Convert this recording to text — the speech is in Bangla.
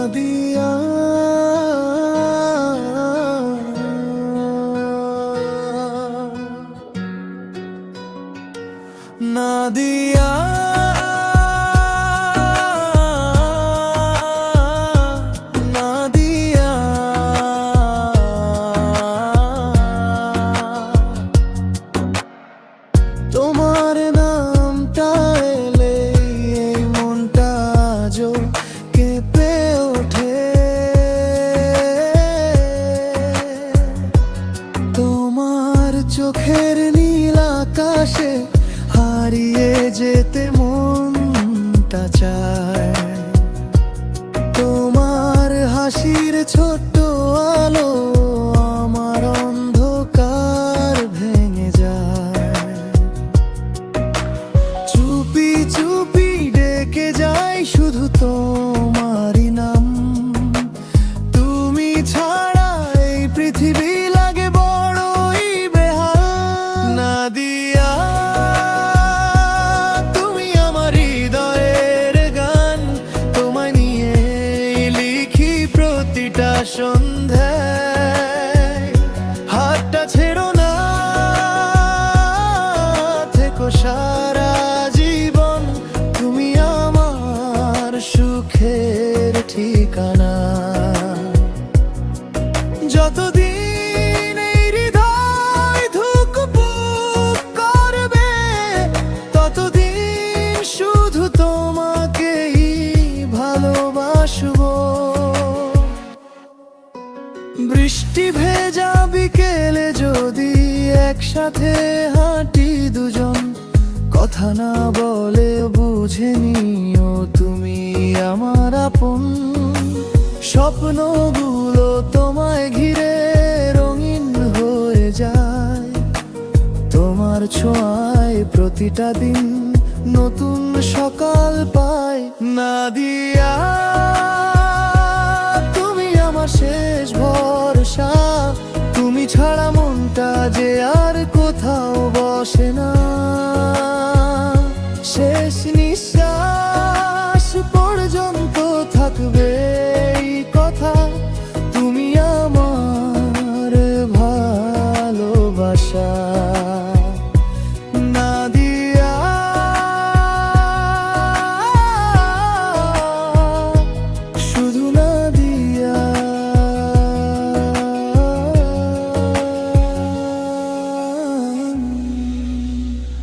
নাদিয়া নাদিয়া নাদিয়া তোমার নামটা এলে এই মনটা আজও কেঁপে ওঠে। তোমার চোখের নীল আকাশে হারিয়ে যেতে মনটা চায়। তোমার হাসির ছোট্ট আলো আমার অন্ধকার ভেঙে যায়। চুপি চুপি ডেকে যাই শুধু তোমারই নাম। তুমি ছাড়া এই পৃথিবী লাগে বড়ই বেহাল। নাদিয়া তুমি আমার হৃদয়ের গান, তোমায় নিয়ে লিখি প্রতিটা সন্ধ্যায়। হাতটা ছেড়ো না, থেকো সারা জীবন, তুমি আমার সুখের ঠিকানা। যতদিন এই হৃদয় ধুকপুক করবে, ততদিন শুধু তোমাকেই ভালোবাসবো। বৃষ্টি ভেজা বিকেলে যদি একসাথে হাঁটি দুজন, কথা না বলে বুঝে নিও তুমি আমার আপন। স্বপ্নগুলো তোমায় ঘিরে রঙিন হয়ে যায়। তোমার ছোঁয়ায় প্রতিটা দিন নতুন সকাল পায়। নাদিয়া তুমি আমার শেষ ভরসা, তুমি ছাড়া মনটা যে আর কোথাও বসে না। শেষ